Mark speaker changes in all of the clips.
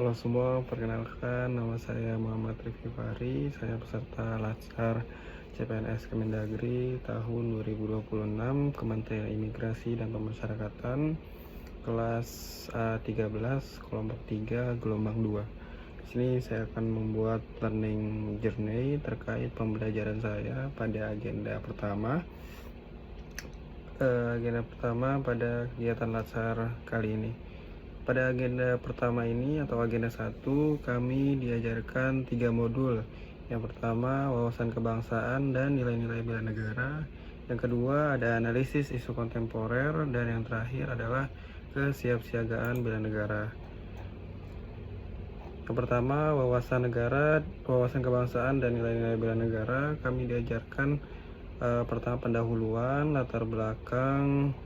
Speaker 1: Halo semua, perkenalkan nama saya Muhammad Rifki Fahri. Saya peserta Latsar CPNS Kemendagri tahun 2026 Kementerian Imigrasi dan Pemasyarakatan kelas 13 kelompok 3 gelombang 2. Di sini saya akan membuat learning journey terkait pembelajaran saya pada agenda pertama. Agenda pertama pada kegiatan Latsar kali ini. Pada agenda pertama ini atau agenda 1, kami diajarkan 3 modul. Yang pertama, wawasan kebangsaan dan nilai-nilai bela negara. Yang kedua, ada analisis isu kontemporer. Dan yang terakhir adalah kesiapsiagaan bela negara. Yang pertama, wawasan kebangsaan dan nilai-nilai bela negara. Kami diajarkan pertama pendahuluan, latar belakang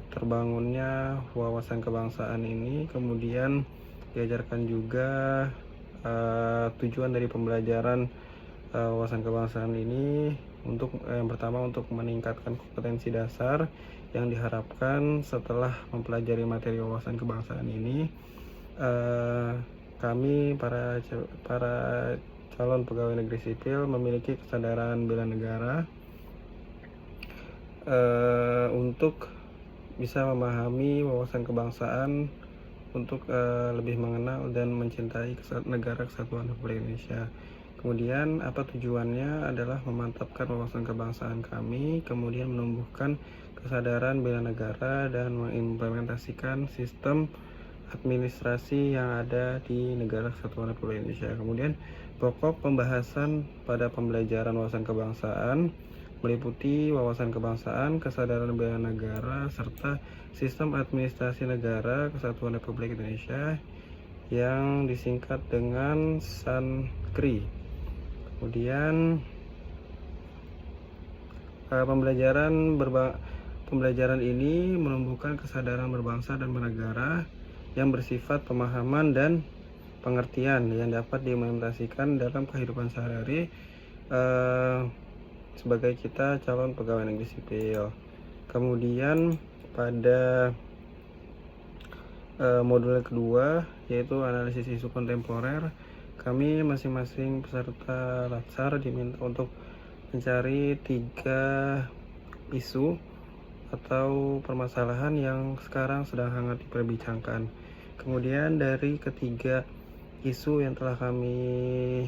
Speaker 1: terbangunnya wawasan kebangsaan ini, kemudian diajarkan juga tujuan dari pembelajaran wawasan kebangsaan ini untuk yang pertama untuk meningkatkan kompetensi dasar yang diharapkan setelah mempelajari materi wawasan kebangsaan ini. Kami para calon pegawai negeri sipil memiliki kesadaran bela negara untuk bisa memahami wawasan kebangsaan, untuk lebih mengenal dan mencintai negara kesatuan Republik Indonesia. Kemudian apa tujuannya adalah memantapkan wawasan kebangsaan kami, kemudian menumbuhkan kesadaran bela negara dan mengimplementasikan sistem administrasi yang ada di negara kesatuan Republik Indonesia. Kemudian pokok pembahasan pada pembelajaran wawasan kebangsaan meliputi wawasan kebangsaan, kesadaran bela negara, serta sistem administrasi negara kesatuan Republik Indonesia yang disingkat dengan SANKRI. Kemudian pembelajaran ini menumbuhkan kesadaran berbangsa dan bernegara yang bersifat pemahaman dan pengertian yang dapat diimplementasikan dalam kehidupan sehari-hari sebagai kita calon pegawai negeri sipil. Kemudian pada modul kedua, yaitu analisis isu kontemporer, kami masing-masing peserta Latsar diminta untuk mencari 3 isu atau permasalahan yang sekarang sedang hangat diperbincangkan. Kemudian dari ketiga isu yang telah kami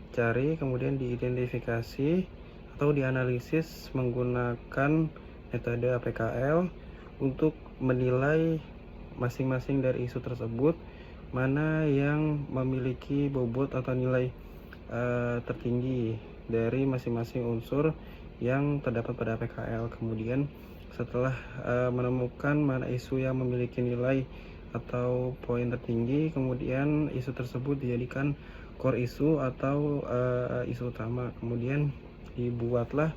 Speaker 1: cari, kemudian diidentifikasi atau dianalisis menggunakan metode APKL untuk menilai masing-masing dari isu tersebut mana yang memiliki bobot atau nilai tertinggi dari masing-masing unsur yang terdapat pada APKL. Kemudian setelah menemukan mana isu yang memiliki nilai atau poin tertinggi, kemudian isu tersebut dijadikan core isu atau isu utama. Kemudian dibuatlah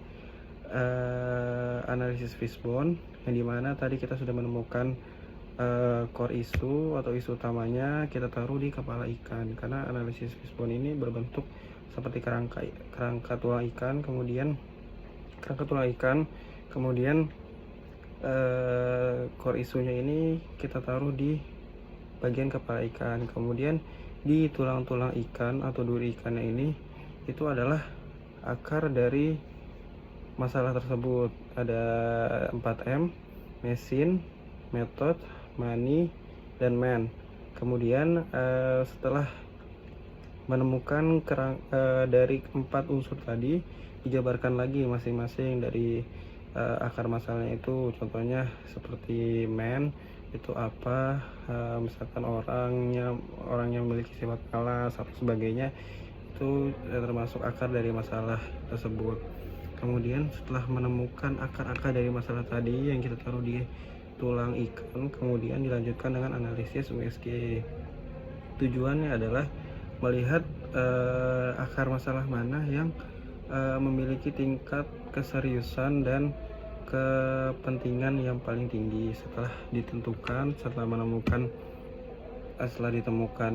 Speaker 1: analisis fishbone yang dimana tadi kita sudah menemukan core isu atau isu utamanya kita taruh di kepala ikan, karena analisis fishbone ini berbentuk seperti kerangka tulang ikan. Kemudian core isunya ini kita taruh di bagian kepala ikan. Kemudian di tulang-tulang ikan atau duri ikannya ini itu adalah akar dari masalah tersebut. Ada 4M: mesin, method, money, dan man. Kemudian setelah menemukan dari 4 unsur tadi, dijabarkan lagi masing-masing dari akar masalahnya itu. Contohnya seperti man itu apa, misalkan orang yang memiliki sifat malas atau sebagainya, itu termasuk akar dari masalah tersebut. Kemudian setelah menemukan akar-akar dari masalah tadi yang kita taruh di tulang ikan, kemudian dilanjutkan dengan analisis USG. Tujuannya adalah melihat akar masalah mana yang memiliki tingkat keseriusan dan kepentingan yang paling tinggi. Setelah ditemukan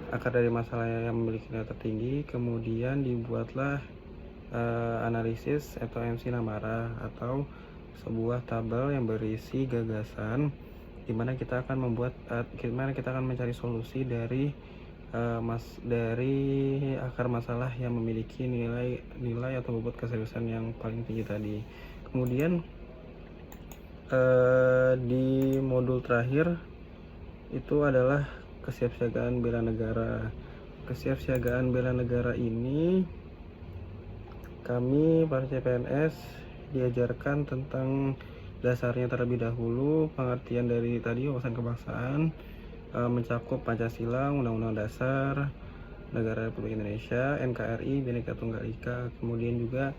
Speaker 1: akar dari masalah yang memiliki nilai tertinggi, kemudian dibuatlah analisis atau MC Namara atau sebuah tabel yang berisi gagasan gimana kita akan mencari solusi dari akar masalah yang memiliki nilai atau bobot keseriusan yang paling tinggi tadi. Kemudian di modul terakhir itu adalah kesiapsiagaan bela negara. Kesiapsiagaan bela negara ini kami para CPNS diajarkan tentang dasarnya terlebih dahulu, pengertian dari tadi wawasan kebangsaan, mencakup Pancasila, Undang-Undang Dasar Negara Republik Indonesia, NKRI, Bhinneka Tunggal Ika. Kemudian juga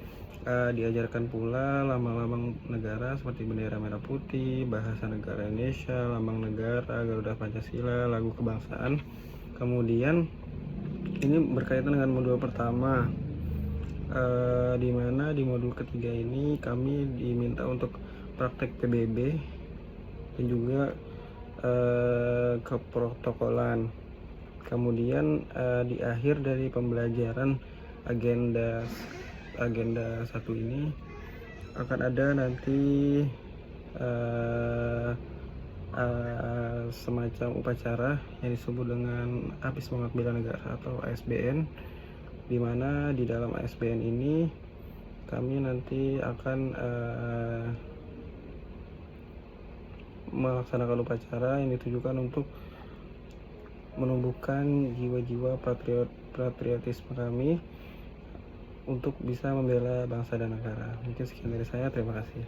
Speaker 1: diajarkan pula lambang-lambang negara seperti bendera merah putih, bahasa negara Indonesia, lambang negara, Garuda Pancasila, lagu kebangsaan. Kemudian ini berkaitan dengan modul pertama, di mana di modul ketiga ini kami diminta untuk praktek PBB dan juga keprotokolan. Kemudian di akhir dari pembelajaran agenda 1 ini akan ada nanti semacam upacara yang disebut dengan Api Semangat Bela Negara atau ASBN, di mana di dalam ASBN ini kami nanti akan melaksanakan upacara yang ditujukan untuk menumbuhkan jiwa-jiwa patriotisme kami untuk bisa membela bangsa dan negara. Mungkin sekian dari saya, terima kasih.